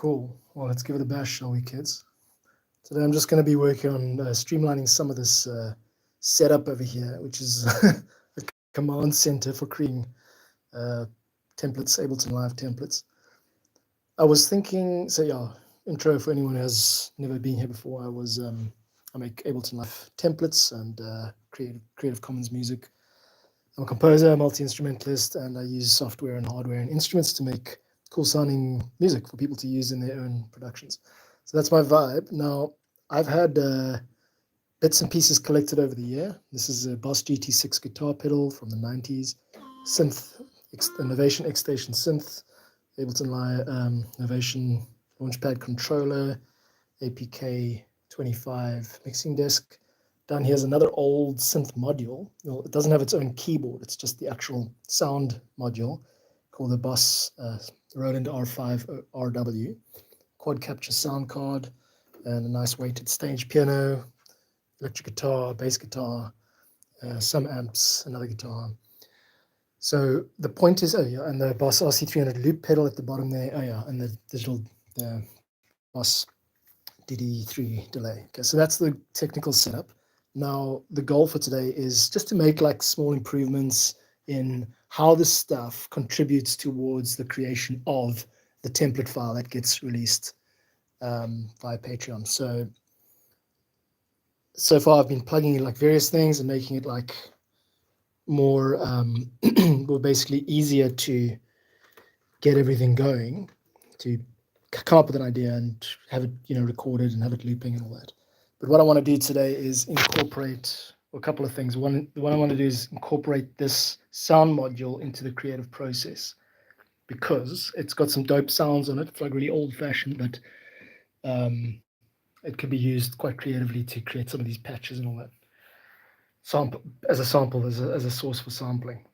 Cool. Well, let's give it a bash, shall we, kids? Today I'm just going to be working on streamlining some of this setup over here, which is a command center for creating templates, Ableton Live templates. I was thinking, so yeah, intro for anyone who has never been here before. I make Ableton Live templates and Creative Commons music. I'm a composer, a multi-instrumentalist, and I use software and hardware and instruments to make cool sounding music for people to use in their own productions. So that's my vibe. Now, I've had bits and pieces collected over the year. This is a Boss GT6 guitar pedal from the 90s, synth, Novation X-Station synth, Ableton Live Novation Launchpad controller, APK 25 mixing desk. Down here's another old synth module. Well, it doesn't have its own keyboard. It's just the actual sound module called the Boss Roland R5 RW. Quad capture sound card and a nice weighted stage piano, electric guitar, bass guitar, some amps, another guitar. So the point is, oh yeah, and the Boss RC300 loop pedal at the bottom there. Oh yeah, and the Boss DD3 delay. Okay, so that's the technical setup. Now, the goal for today is just to make like small improvements in how this stuff contributes towards the creation of the template file that gets released via Patreon. So far I've been plugging in like various things and making it like more well, basically easier to get everything going, to come up with an idea and have it, recorded and have it looping and all that. But what I want to do today is incorporate a couple of things. One, what I want to do is incorporate this sound module into the creative process, because it's got some dope sounds on it. It's like really old-fashioned, but it can be used quite creatively to create some of these patches and all that. As a source for sampling.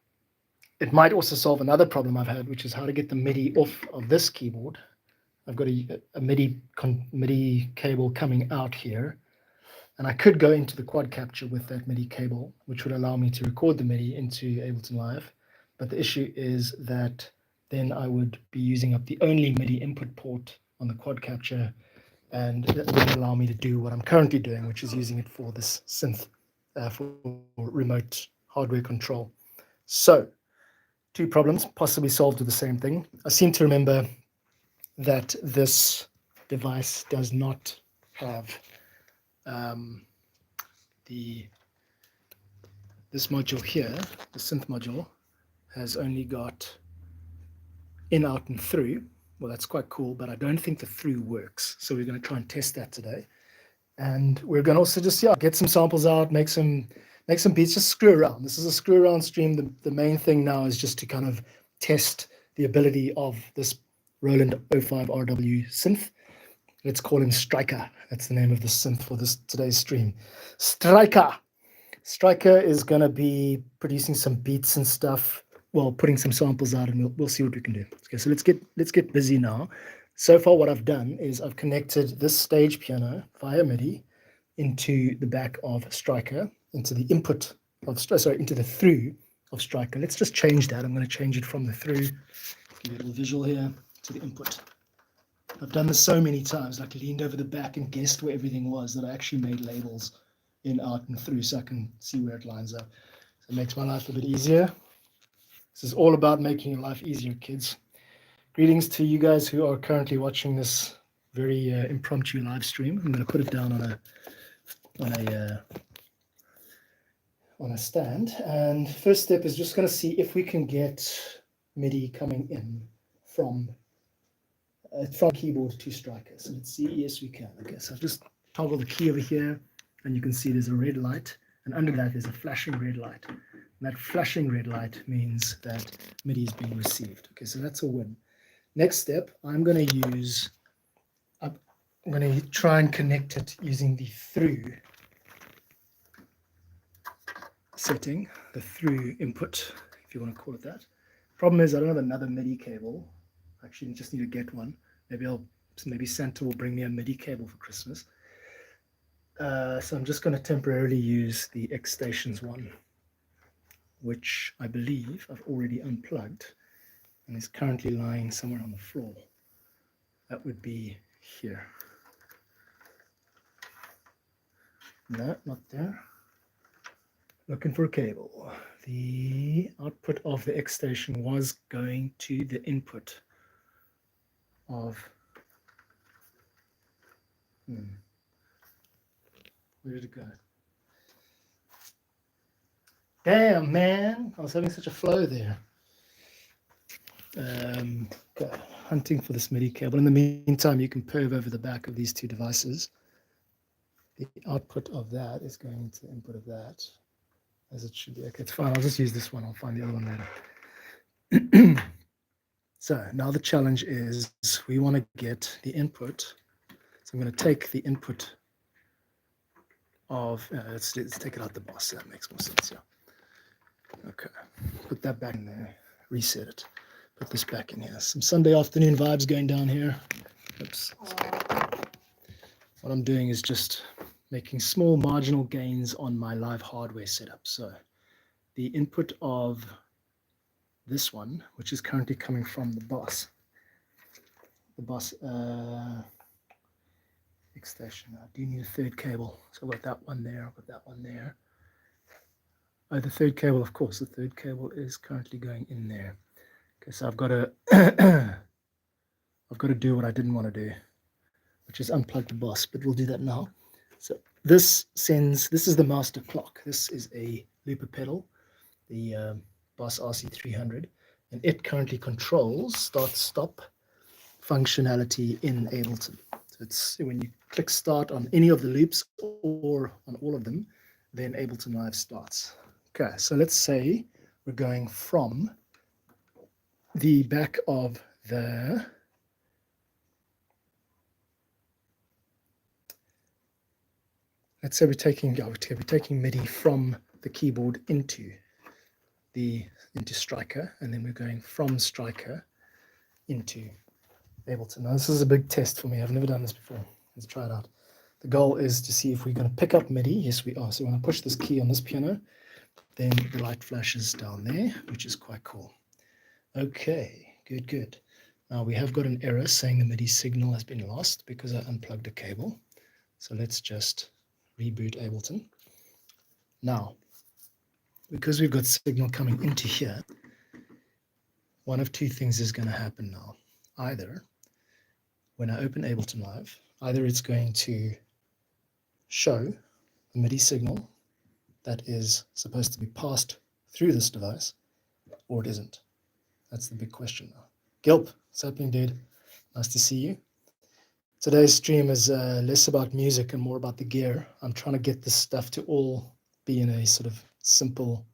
It might also solve another problem I've had, which is how to get the MIDI off of this keyboard. I've got a MIDI cable coming out here, and I could go into the quad capture with that MIDI cable, which would allow me to record the MIDI into Ableton Live. But the issue is that then I would be using up the only MIDI input port on the quad capture, and that wouldn't allow me to do what I'm currently doing, which is using it for this synth, for remote hardware control. So, two problems possibly solved with the same thing. I seem to remember that this device does not have this module here, the synth module, has only got in, out, and through. Well, that's quite cool, but I don't think the through works. So we're going to try and test that today. And we're going to also just, get some samples out, make some beats, just screw around. This is a screw around stream. The main thing now is just to kind of test the ability of this Roland 05 RW synth. Let's call him Striker. That's the name of the synth for today's stream. Striker. Striker is going to be producing some beats and stuff, well, putting some samples out, and we'll see what we can do. Okay, so let's get busy now. So far, what I've done is I've connected this stage piano via MIDI into the back of Striker, into the input of, into the through of Striker. Let's just change that. I'm going to change it from the through, give you a little visual here, to the input. I've done this so many times, like leaned over the back and guessed where everything was, that I actually made labels in, out, and through so I can see where it lines up. So it makes my life a bit easier. This is all about making your life easier, kids. Greetings to you guys who are currently watching this very impromptu live stream. I'm going to put it down on a stand. And first step is just going to see if we can get MIDI coming in from keyboard to Striker. So let's see. Yes, we can. Okay, so I've just toggle the key over here, and you can see there's a red light, and under that there's a flashing red light. And that flashing red light means that MIDI is being received. Okay, so that's a win. Next step, I'm going to try and connect it using the through setting, the through input, if you want to call it that. Problem is I don't have another MIDI cable. Actually, I just need to get one. Maybe Santa will bring me a MIDI cable for Christmas. So I'm just going to temporarily use the X-Stations one, which I believe I've already unplugged and is currently lying somewhere on the floor. that would be here. No, not there. Looking for a cable. The output of the X station was going to the input of where did it go? Damn, man, I was having such a flow there. Okay. Hunting for this MIDI cable. In the meantime, you can perv over the back of these two devices. The output of that is going to the input of that, as it should be. Okay, it's fine. I'll just use this one. I'll find the other one later. So now the challenge is we want to get the input. So I'm going to take the input of, let's take it out the box. That makes more sense, yeah. Okay, put that back in there, reset it. Put this back in here. Some Sunday afternoon vibes going down here. Oops. What I'm doing is just making small marginal gains on my live hardware setup. So the input of this one, which is currently coming from the Boss X station. I do need a third cable. So I've got that one there, I've got that one there. Oh, the third cable, of course, the third cable is currently going in there. Okay, so I've got to I've got to do what I didn't want to do, which is unplug the Boss, but we'll do that now. So this is the master clock. This is a looper pedal, the Boss RC300, and it currently controls start-stop functionality in Ableton. So it's when you click start on any of the loops or on all of them, then Ableton Live starts. Okay, so let's say we're going from the back of the let's say we're taking MIDI from the keyboard into Striker, and then we're going from Striker into Ableton. Now this is a big test for me. I've never done this before. Let's try it out. The goal is to see if we're going to pick up MIDI. Yes, we are. So when I push this key on this piano, then the light flashes down there, which is quite cool. Okay, good. Now we have got an error saying the MIDI signal has been lost because I unplugged a cable. So let's just reboot Ableton. Now, because we've got signal coming into here, one of two things is going to happen now. Either when I open Ableton Live, either it's going to show the MIDI signal that is supposed to be passed through this device, or it isn't. That's the big question now. Gilp, what's happening, dude? Nice to see you. Today's stream is less about music and more about the gear. I'm trying to get this stuff to all be in a sort of simple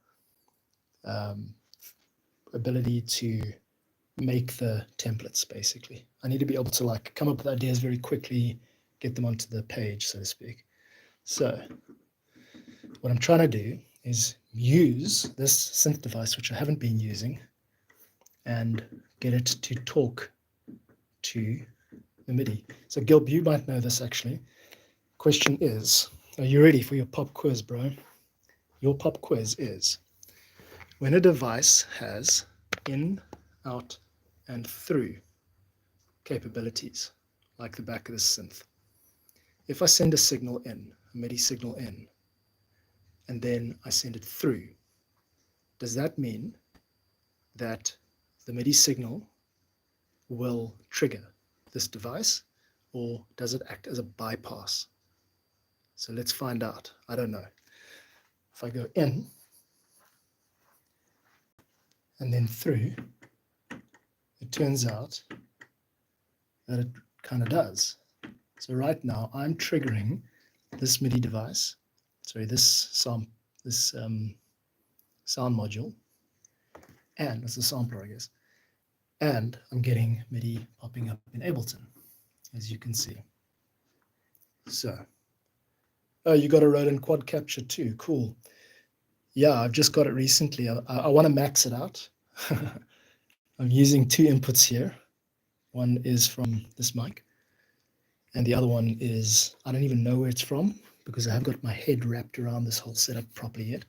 ability to make the templates, basically. I need to be able to like come up with ideas very quickly, get them onto the page, so to speak. So what I'm trying to do is use this synth device, which I haven't been using, and get it to talk to the MIDI. So Gilb, you might know this actually. Question is, are you ready for your pop quiz, bro? Your pop quiz is, when a device has in, out, and through capabilities, like the back of this synth, if I send a signal in, a MIDI signal in, and then I send it through, does that mean that the MIDI signal will trigger this device, or does it act as a bypass? So let's find out. I don't know. If I go in and then through, it turns out that it kind of does. So right now I'm triggering this MIDI device, this sound module, and it's a sampler, I guess, and I'm getting MIDI popping up in Ableton, as you can see. So, oh, you got a Roland quad capture too, cool. Yeah, I've just got it recently. I want to max it out. I'm using two inputs here. One is from this mic, and the other one is, I don't even know where it's from because I haven't got my head wrapped around this whole setup properly yet,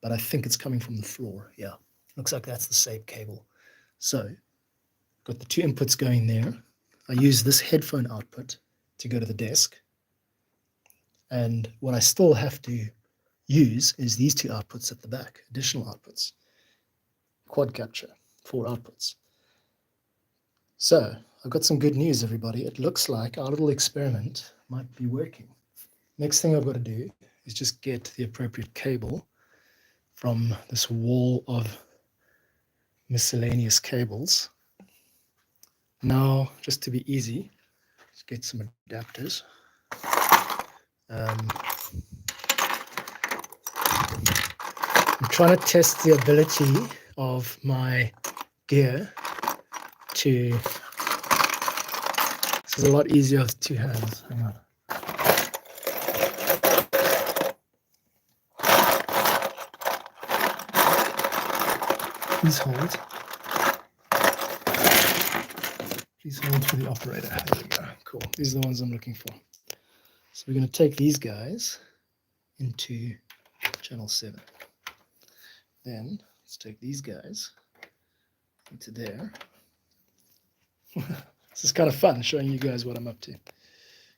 but I think it's coming from the floor. Yeah, looks like that's the SAPE cable. So got the two inputs going there. I use this headphone output to go to the desk. And what I still have to use is these two outputs at the back, additional outputs. Quad capture, 4 outputs. So I've got some good news, everybody. It looks like our little experiment might be working. Next thing I've got to do is just get the appropriate cable from this wall of miscellaneous cables. Now, just to be easy, let's get some adapters. I'm trying to test the ability of my gear to. This is a lot easier with 2 hands. Hang on. Please hold. Please hold for the operator. There we go. Cool. These are the ones I'm looking for. So we're going to take these guys into channel 7. Then let's take these guys into there. This is kind of fun showing you guys what I'm up to.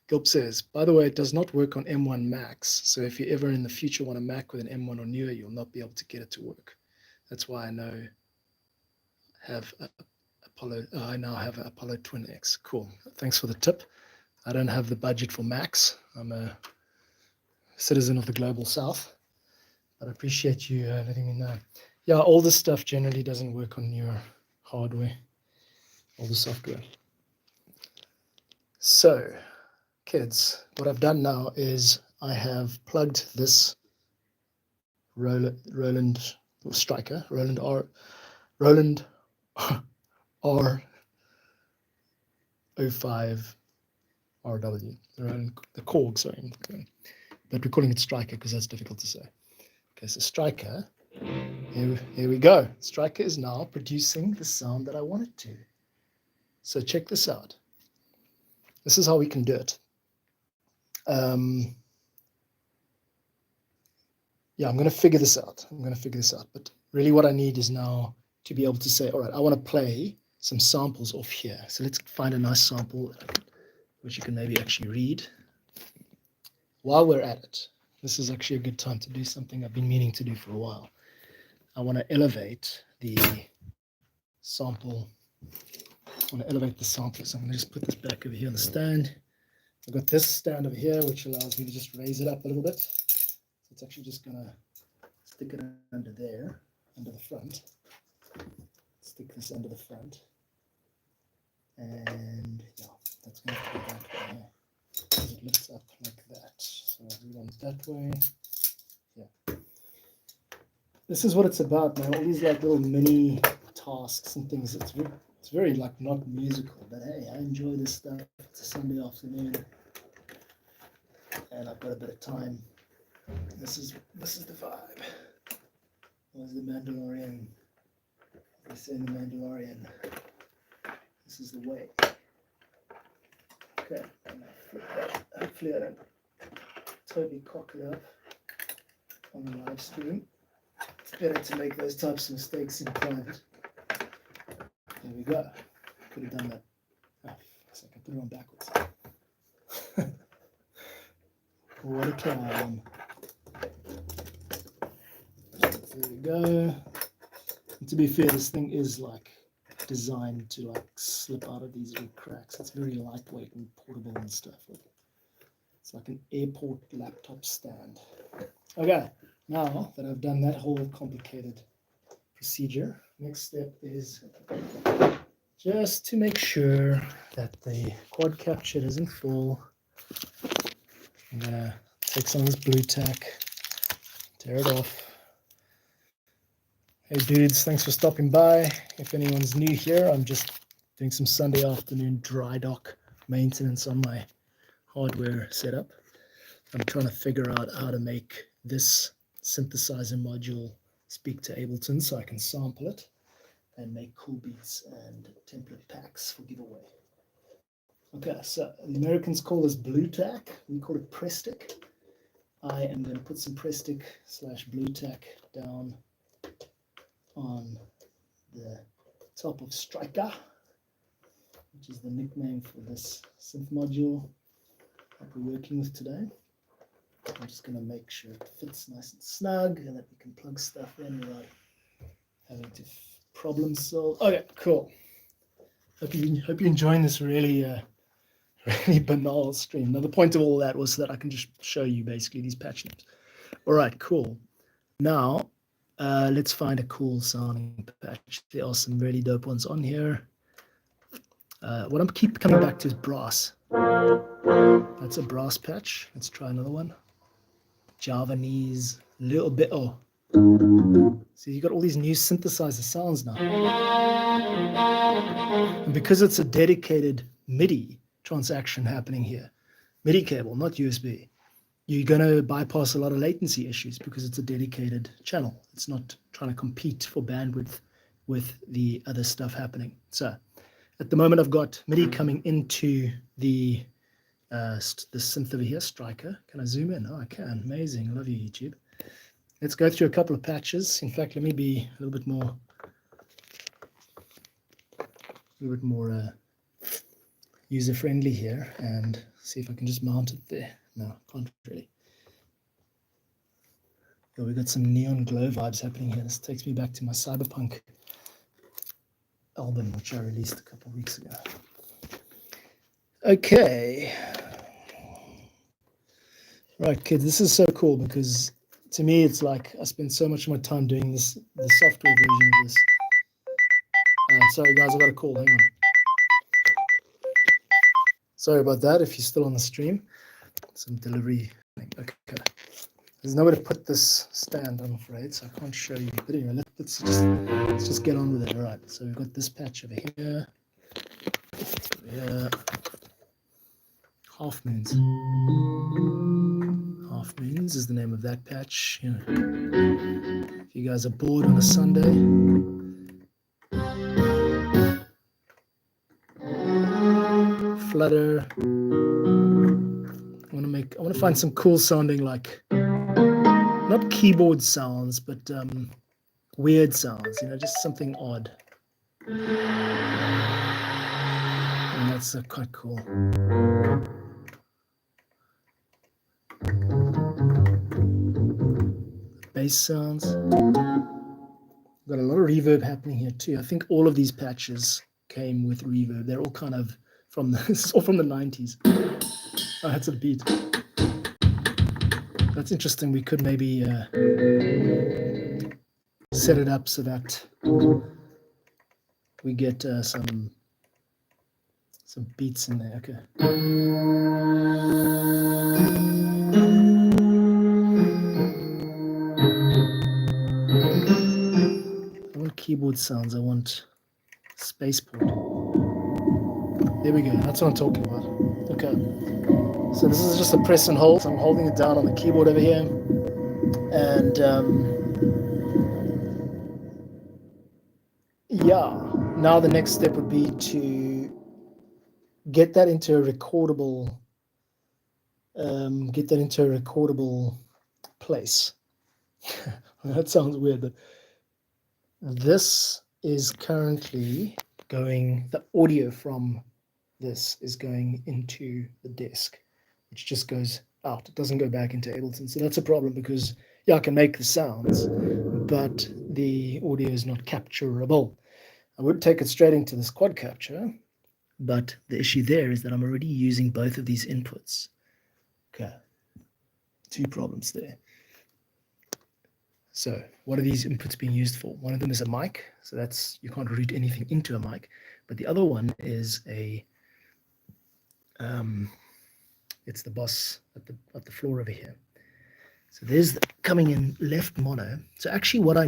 Gulp says, by the way, it does not work on M1 Max. So if you ever in the future want a Mac with an M1 or newer, you'll not be able to get it to work. That's why I now have an Apollo Twin X. Cool. Thanks for the tip. I don't have the budget for Macs. I'm a citizen of the global South, but I appreciate you letting me know. Yeah, all this stuff generally doesn't work on newer hardware, all the software. So, kids, what I've done now is I have plugged this Roland Striker, Roland R05 RW, the Korg, sorry, but we're calling it Striker because that's difficult to say. Okay, so Striker, here we go. Striker is now producing the sound that I want it to. So check this out. This is how we can do it. Yeah, I'm going to figure this out. But really what I need is now to be able to say, all right, I want to play some samples off here. So let's find a nice sample which you can maybe actually read. While we're at it, this is actually a good time to do something I've been meaning to do for a while. I want to elevate the sample. So I'm going to just put this back over here on the stand. I've got this stand over here, which allows me to just raise it up a little bit. So it's actually just going to stick it under there, under the front. Stick this under the front. And yeah, that's going to have to go that way. It lifts up like that. So everyone's that way. Yeah. This is what it's about, man. All these like little mini tasks and things. It's very like not musical, but hey, I enjoy this stuff. It's a Sunday afternoon, and I've got a bit of time. This is the vibe. Where's the Mandalorian? They say the Mandalorian. This is the way. Okay, hopefully I don't totally cock it up on the live stream. It's better to make those types of mistakes in private. There we go. Could have done that. Oh, I can put it on backwards. What a time. There we go. And to be fair, this thing is like designed to like slip out of these little cracks. It's very lightweight and portable and stuff. It's like an airport laptop stand. Okay, now that I've done that whole complicated procedure, next step is just to make sure that the quad capture isn't full. I'm gonna take some of this blue tack, tear it off. Hey dudes, thanks for stopping by. If anyone's new here, I'm just doing some Sunday afternoon dry dock maintenance on my hardware setup. I'm trying to figure out how to make this synthesizer module speak to Ableton so I can sample it and make cool beats and template packs for giveaway. Okay, so the Americans call this blue tack. We call it Prestick. I am going to put some Prestick / blue tack down on the top of Striker. which is the nickname for this synth module that we're working with today. I'm just going to make sure it fits nice and snug and that we can plug stuff in without having to problem solve. Okay, cool. Hope you're enjoying this really really banal stream. Now the point of all that was so that I can just show you basically these patch names. All right, cool. Now let's find a cool sounding patch. There are some really dope ones on here. What I'm keep coming back to is brass. That's a brass patch. Let's try another one. Javanese, little bit. Oh, so you got all these new synthesizer sounds now. And because it's a dedicated MIDI transaction happening here, MIDI cable, not USB, you're going to bypass a lot of latency issues because it's a dedicated channel. It's not trying to compete for bandwidth with the other stuff happening. So at the moment, I've got MIDI coming into the synth over here, Striker. Can I zoom in? Oh, I can. Amazing. I love you, YouTube. Let's go through a couple of patches. In fact, let me be a little bit more user-friendly here and see if I can just mount it there. No, can't really. Oh, we've got some neon glow vibes happening here. This takes me back to my Cyberpunk album, which I released a couple of weeks ago. Okay. Right, kids, this is so cool because to me, it's like I spend so much of my time doing the software version of this. Sorry, guys, I got a call. Hang on. Sorry about that. If you're still on the stream, some delivery thing. Okay. There's nowhere to put this stand, I'm afraid, so I can't show you. But anyway, let's just get on with it. All right. So we've got this patch over here. Half Moons. Half Moons is the name of that patch. You know, if you guys are bored on a Sunday, Flutter. I want to find some cool sounding, like not keyboard sounds, but weird sounds. You know, just something odd. And that's quite cool. Bass sounds. Got a lot of reverb happening here too. I think all of these patches came with reverb. They're all kind of from this is all from the 90s. Oh, that's a beat. That's interesting. We could maybe set it up so that we get some beats in there. Okay. I want keyboard sounds. I want spaceport. There we go. That's what I'm talking about. Okay. So this is just a press and hold. So I'm holding it down on the keyboard over here. And yeah, now the next step would be to get that into a recordable place. That sounds weird, but this is currently going, the audio from this is going into the desk, which just goes out. It doesn't go back into Ableton. So that's a problem because, yeah, I can make the sounds, but the audio is not capturable. I would take it straight into this quad capture, but the issue there is that I'm already using both of these inputs. Okay, 2 problems there. So what are these inputs being used for? One of them is a mic, so that's, you can't route anything into a mic, but the other one is a it's the Boss at the floor over here. So there's coming in left mono. So actually what I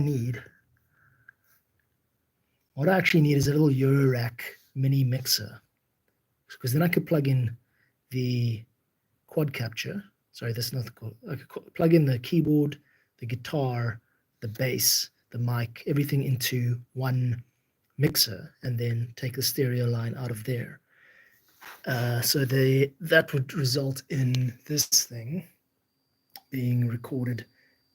actually need is a little Eurorack mini mixer, because then I could plug in the quad capture. Sorry, that's not the quad. I could plug in the keyboard, the guitar, the bass, the mic, everything into one mixer, and then take the stereo line out of there. So that would result in this thing being recorded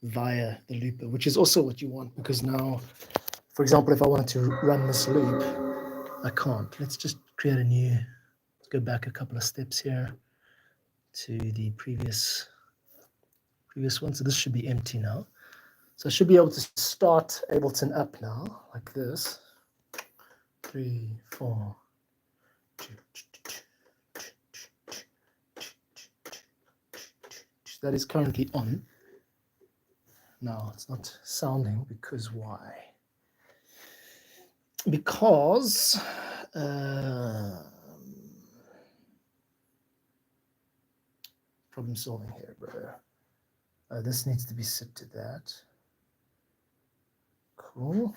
via the looper, which is also what you want, because now, for example, if I wanted to run this loop, I can't. Let's just create a new, let's go back a couple of steps here to the previous one. So this should be empty now. So I should be able to start Ableton up now, like this. 3, 4. That is currently on. Now it's not sounding because why? Because problem solving here, bro. This needs to be set to that. Cool.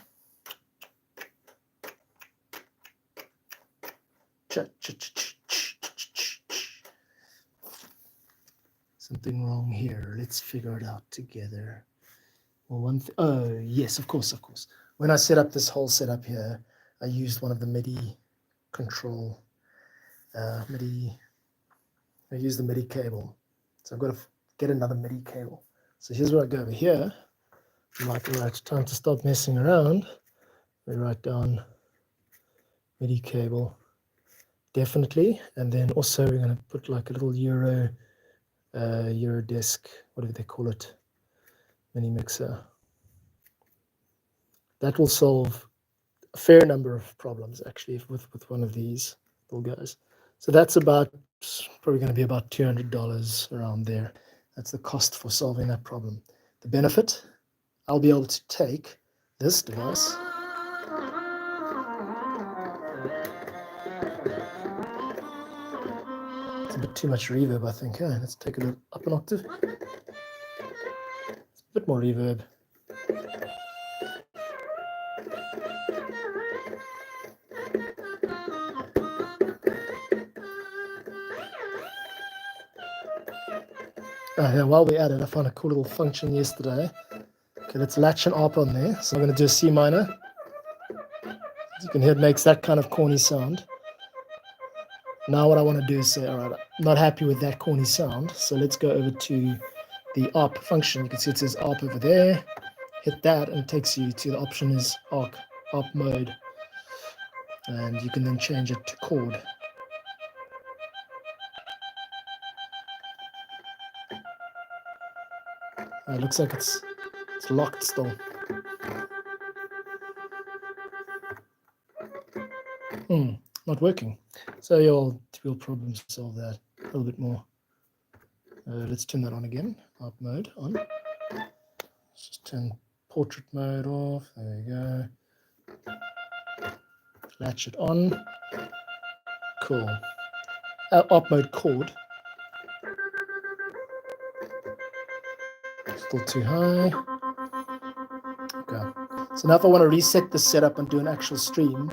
Something wrong here. Let's figure it out together. Well, oh yes, of course. When I set up this whole setup here, I used one of the MIDI control MIDI. I use the MIDI cable, so I've got to get another MIDI cable. So here's where I go over here. I'm like, all right, time to stop messing around. We write down MIDI cable, definitely, and then also we're going to put like a little Eurodisc, whatever they call it, mini mixer. That will solve a fair number of problems actually with one of these little guys. So that's about probably going to be about $200 around there. That's the cost for solving that problem. The benefit, I'll be able to take this device a bit too much reverb, I think. Let's take it up an octave. It's a bit more reverb. Yeah, while we're at it, I found a cool little function yesterday. Okay, let's latch an ARP on there. So I'm going to do a C minor. As you can hear, it makes that kind of corny sound. Now what I want to do is say, all right, I'm not happy with that corny sound, so let's go over to the ARP function. You can see it says ARP over there. Hit that and it takes you to the option is ARP mode. And you can then change it to chord. It looks like it's locked still. Not working. So we'll problem solve that a little bit more. Let's turn that on again. ARP mode on. Let's just turn portrait mode off. There we go. Latch it on. Cool. ARP mode chord. Still too high. Okay. So now if I want to reset the setup and do an actual stream,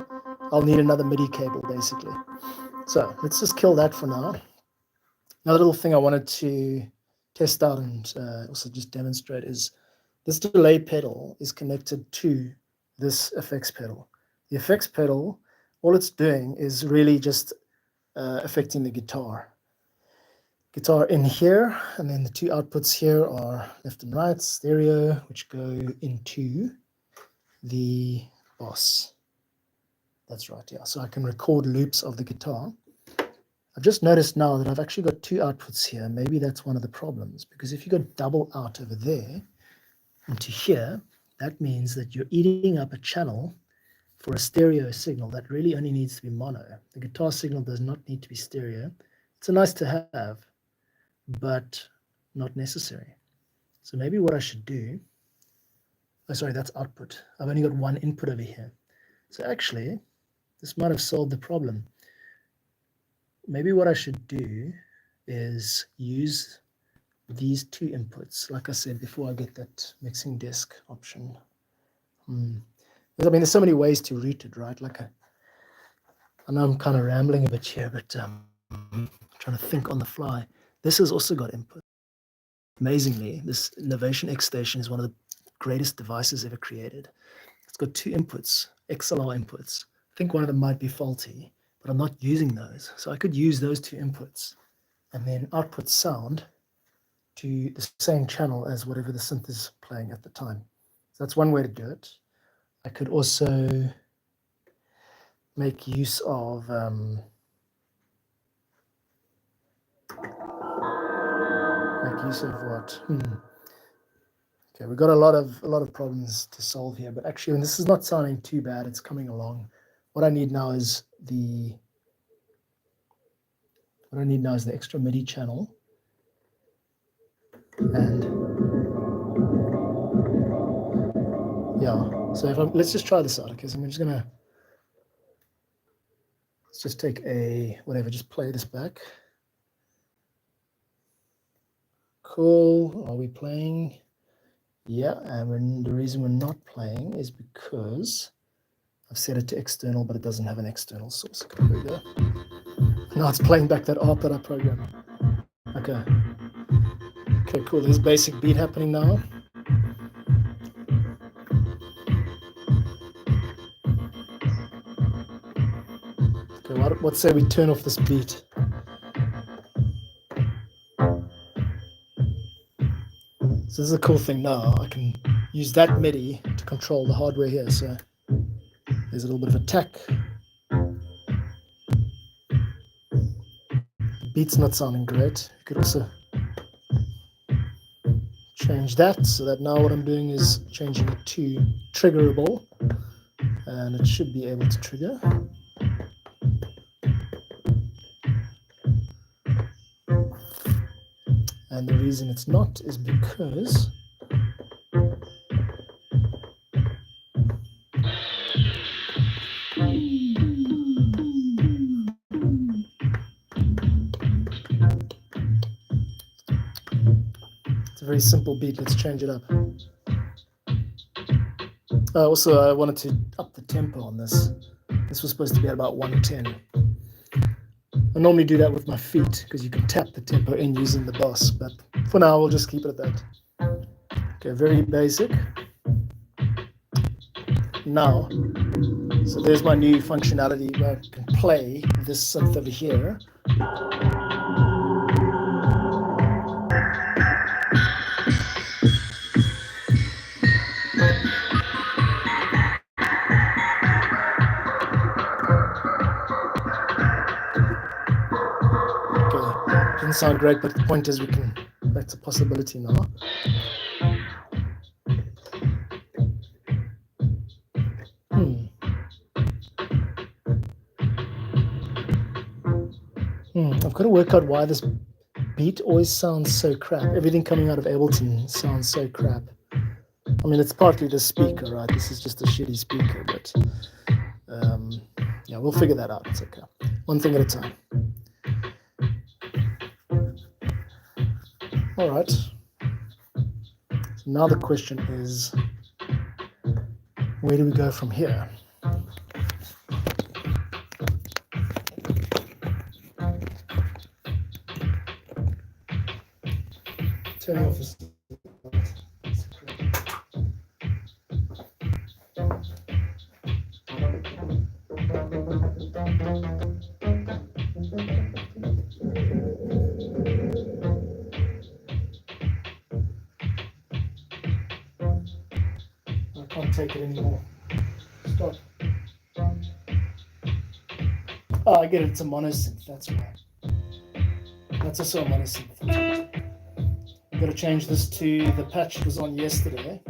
I'll need another MIDI cable basically. So let's just kill that for now. Another little thing I wanted to test out and also just demonstrate is this delay pedal is connected to this effects pedal. The effects pedal, all it's doing is really just affecting the guitar in here, and then the two outputs here are left and right stereo, which go into the boss. That's right, yeah. So I can record loops of the guitar. I've just noticed now that I've actually got two outputs here. Maybe that's one of the problems, because if you go double out over there into here, that means that you're eating up a channel for a stereo signal that really only needs to be mono. The guitar signal does not need to be stereo. It's a nice to have, but not necessary. So maybe what I should do, oh sorry, that's output. I've only got one input over here. So actually, this might have solved the problem. Maybe what I should do is use these two inputs, like I said, before I get that mixing desk option. Because I mean, there's so many ways to route it, right? Like I know I'm kind of rambling a bit here, but trying to think on the fly. This has also got input. Amazingly, this Novation X Station is one of the greatest devices ever created. It's got two inputs, XLR inputs. I think one of them might be faulty, but I'm not using those. So I could use those two inputs and then output sound to the same channel as whatever the synth is playing at the time. So that's one way to do it. I could also make use of what? Okay, we've got a lot of problems to solve here, but actually, and this is not sounding too bad. It's coming along. What I need now is the extra MIDI channel, and yeah. So let's just try this out. Okay, so I'm just gonna let's just take just play this back. Cool. Are we playing? Yeah, and the reason we're not playing is because I've set it to external, but it doesn't have an external source. Okay, there we go. Now it's playing back that ARP that I programmed. Okay. Okay, cool. There's basic beat happening now. Okay, what say we turn off this beat? So this is a cool thing now. I can use that MIDI to control the hardware here. So there's a little bit of attack. The beat's not sounding great. You could also change that so that now what I'm doing is changing it to triggerable, and it should be able to trigger. And the reason it's not is because it's a very simple beat. Let's change it up. Also, I wanted to up the tempo on this. This was supposed to be at about 110. I normally do that with my feet because you can tap the tempo in using the boss, but for now we'll just keep it at that. Okay, very basic. Now, so there's my new functionality where I can play this synth over here. Doesn't sound great, but the point is that's a possibility now. I've got to work out why this beat always sounds so crap. Everything coming out of Ableton sounds so crap. I mean, it's partly the speaker, right? This is just a shitty speaker, but yeah, we'll figure that out. It's okay. One thing at a time. All right. So now the question is, where do we go from here? Turning off this. I can't take it anymore. Stop. Oh, I get it. It's a monosynth. That's right. That's also a monosynth. I've got to change this to the patch that was on yesterday,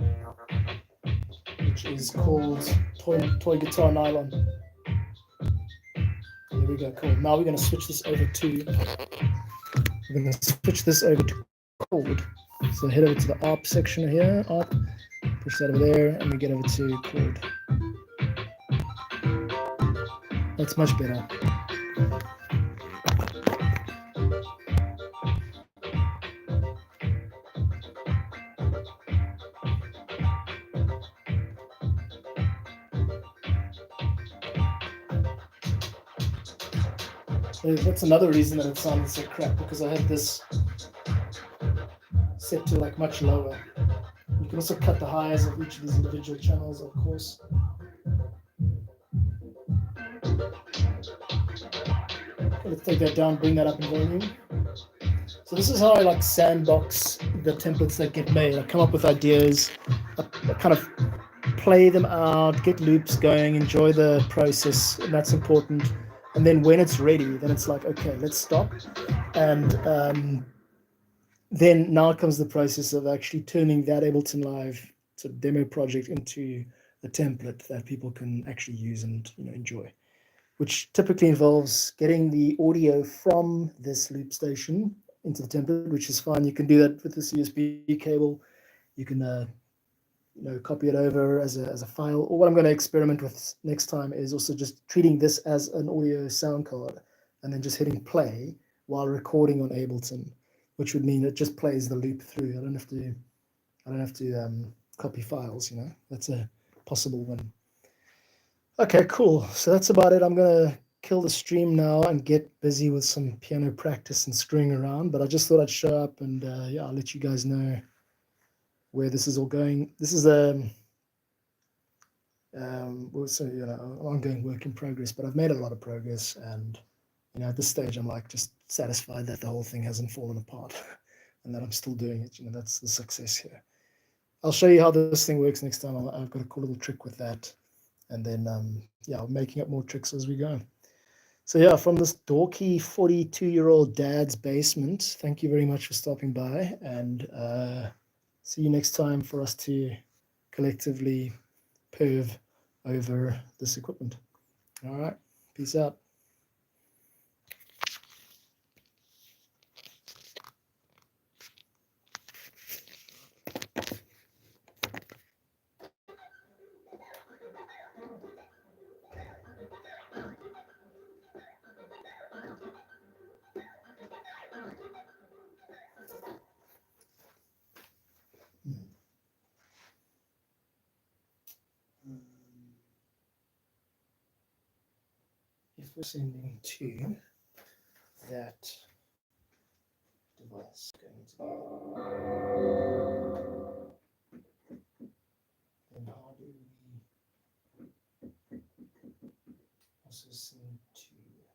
which is called Toy Guitar Nylon. There we go. Cool. Now we're going to switch this over to. We're going to switch this over to chord. So head over to the ARP section here. ARP. Push that over there, and we get over to chord. That's much better. That's another reason that it sounded so crap, because I had this set to like much lower. You can also cut the highs of each of these individual channels, of course. Let's take that down, bring that up in volume. So this is how I like sandbox the templates that get made. I come up with ideas, I kind of play them out, get loops going, enjoy the process, and that's important. And then when it's ready, then it's like, okay, let's stop. And then now comes the process of actually turning that Ableton Live sort of demo project into a template that people can actually use and enjoy, which typically involves getting the audio from this loop station into the template, which is fine. You can do that with this USB cable. You can copy it over as a file. Or what I'm going to experiment with next time is also just treating this as an audio sound card and then just hitting play while recording on Ableton, which would mean it just plays the loop through. I don't have to copy files. That's a possible one. Okay, cool. So that's about it. I'm gonna kill the stream now and get busy with some piano practice and screwing around. But I just thought I'd show up and yeah, I'll let you guys know where this is all going. This is also an ongoing work in progress, but I've made a lot of progress, and at this stage I'm like just satisfied that the whole thing hasn't fallen apart and that I'm still doing it. That's the success here. I'll show you how this thing works next time. I've got a cool little trick with that, and then yeah, I'm making up more tricks as we go. So yeah, from this dorky 42-year-old dad's basement, thank you very much for stopping by, and see you next time for us to collectively perv over this equipment. All right, peace out. If we're sending to that device, going to then how do we also send to there?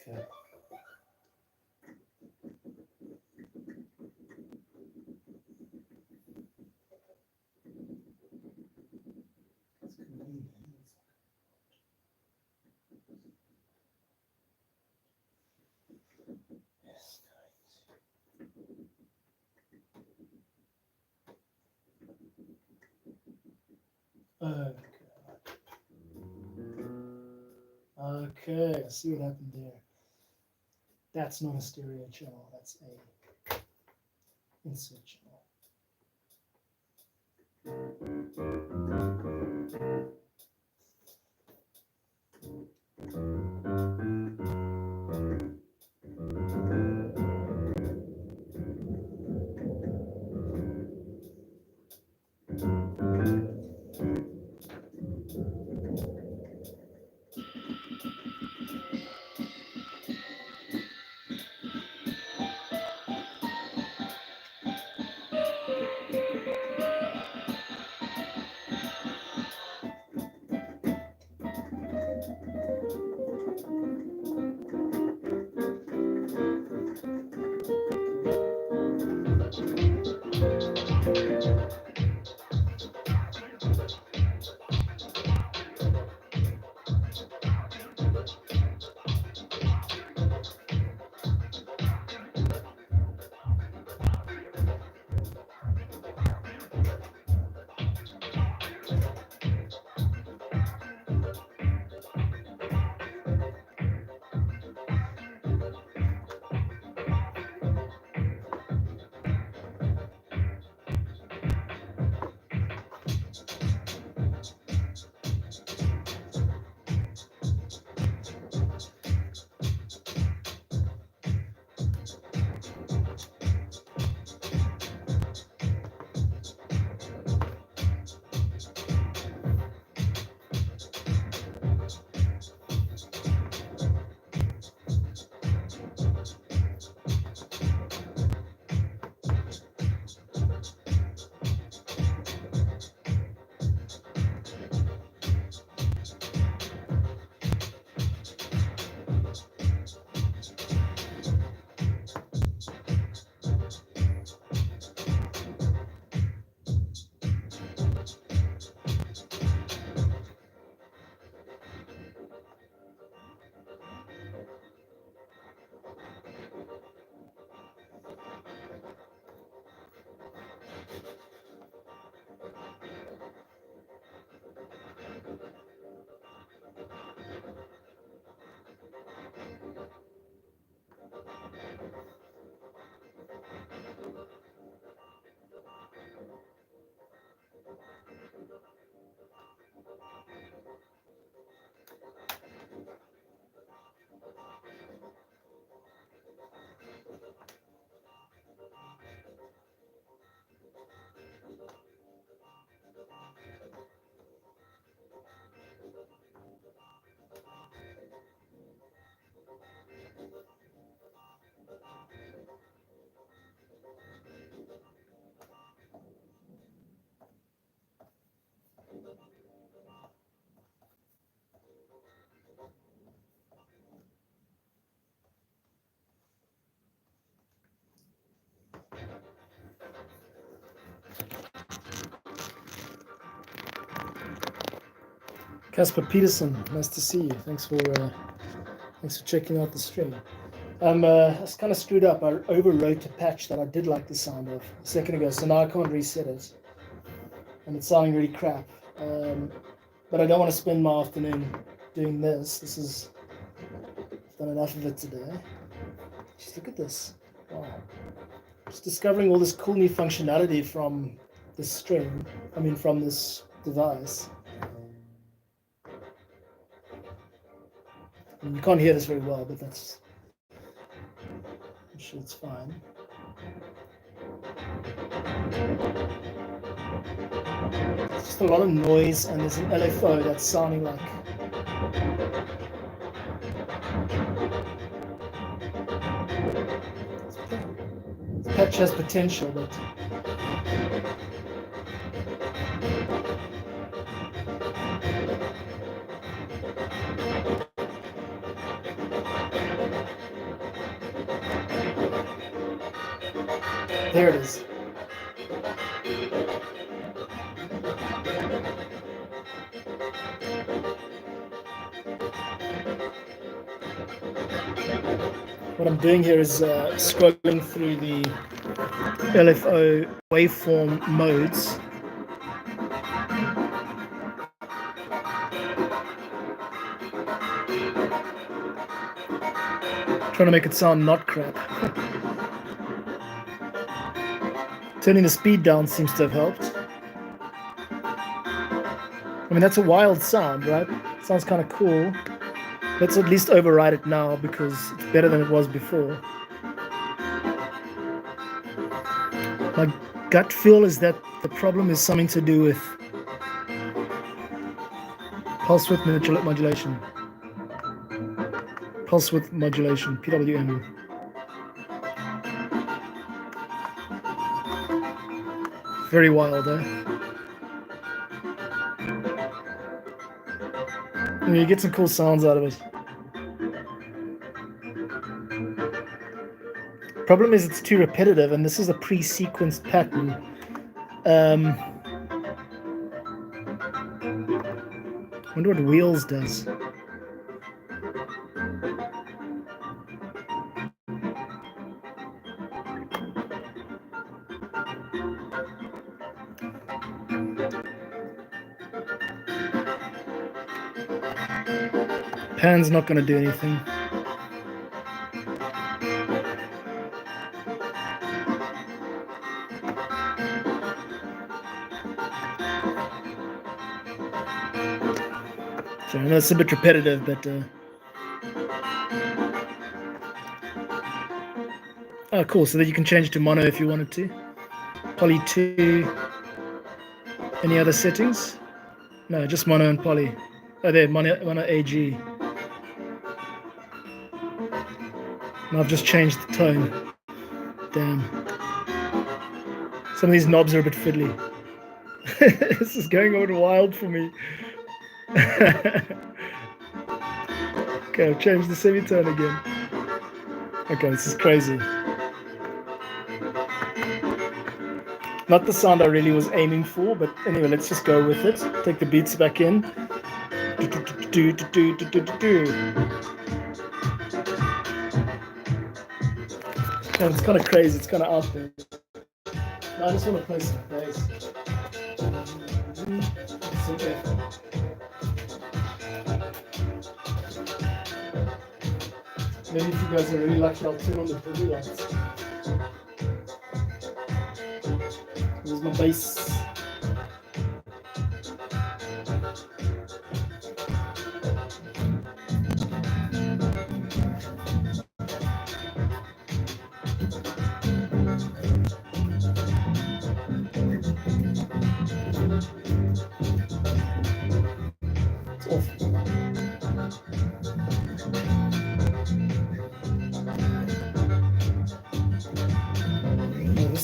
Okay. Okay, I see what happened there. That's not a stereo channel, that's a insert channel. Casper Peterson, nice to see you. Thanks for checking out the stream. I was kind of screwed up. I overwrote a patch that I did like the sound of a second ago, so now I can't reset it, and it's sounding really crap. But I don't want to spend my afternoon doing this. I've done enough of it today. Just look at this. Wow. Just discovering all this cool new functionality from this stream. From this device. You can't hear this very well, but I'm sure it's fine. It's just a lot of noise, and there's an LFO that's sounding like this patch has potential, but there it is. What I'm doing here is scrolling through the LFO waveform modes. Trying to make it sound not crap. Turning the speed down seems to have helped. That's a wild sound, right? Sounds kind of cool. Let's at least override it now because it's better than it was before. My gut feel is that the problem is something to do with pulse width modulation. Pulse width modulation, PWM. Very wild, eh? You get some cool sounds out of it. Problem is it's too repetitive, and this is a pre-sequenced pattern. Wonder what Wheels does. Pan's not going to do anything. So I know it's a bit repetitive, but oh, cool. So that you can change to mono if you wanted to. Poly 2. Any other settings? No, just mono and poly. Oh, there, mono AG. And I've just changed the tone. Damn. Some of these knobs are a bit fiddly. This is going a bit wild for me. Okay, I've changed the semitone again. Okay, this is crazy. Not the sound I really was aiming for, but anyway, let's just go with it. Take the beats back in. And it's kind of crazy, it's kind of out there. Now I just want to play some bass. Maybe if you guys are really lucky, I'll turn on the blue lights. There's my bass.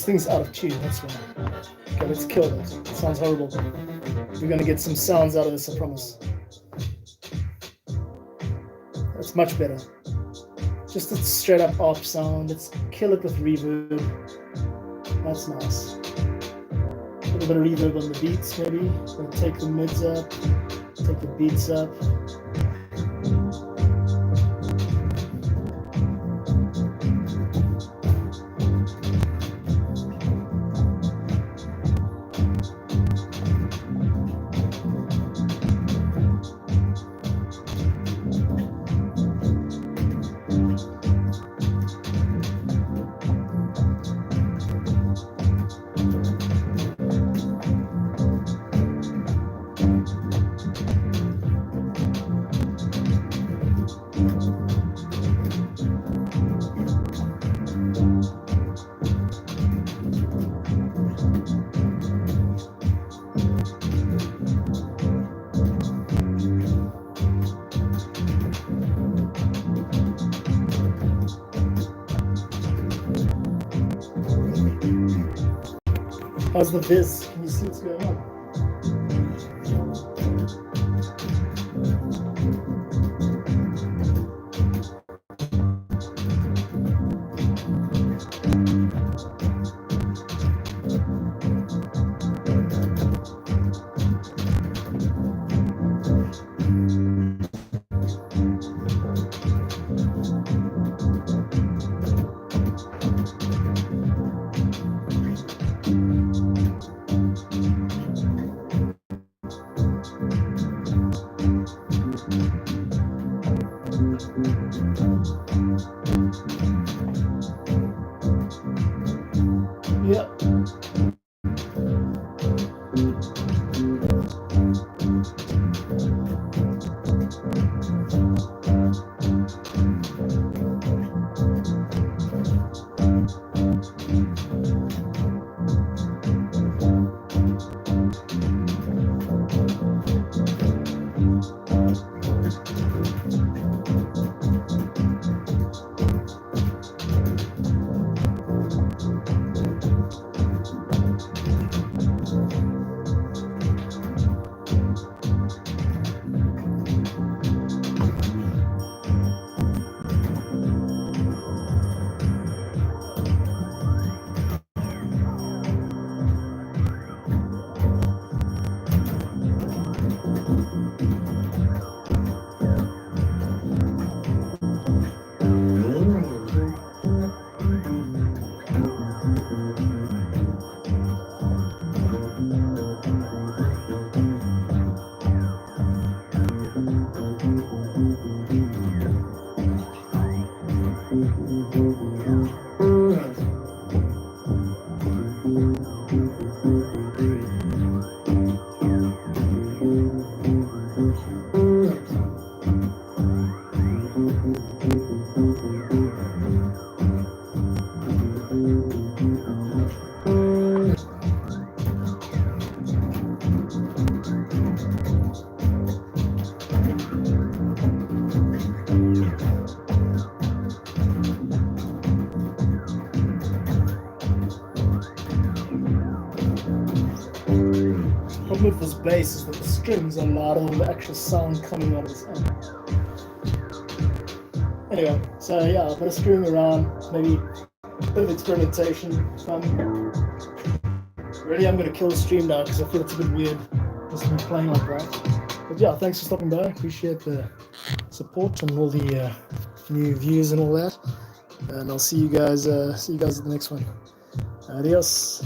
thing's out of tune, that's why. Okay, let's kill it. It sounds horrible. We're gonna get some sounds out of this, I promise. That's much better. Just a straight up ARP sound. Let's kill it with reverb. That's nice. A little bit of reverb on the beats, maybe. We'll take the mids up, take the beats up. How's the viz? Can you see what's going on? Yep. Problem with this bass is that the strings are louder than the actual sound coming out of this amp. Anyway, so yeah, a bit of screwing around, maybe a bit of experimentation. Really, I'm going to kill the stream now because I feel it's a bit weird just me playing like that. But yeah, thanks for stopping by. Appreciate the support and all the new views and all that. And I'll see you guys at the next one. Adios.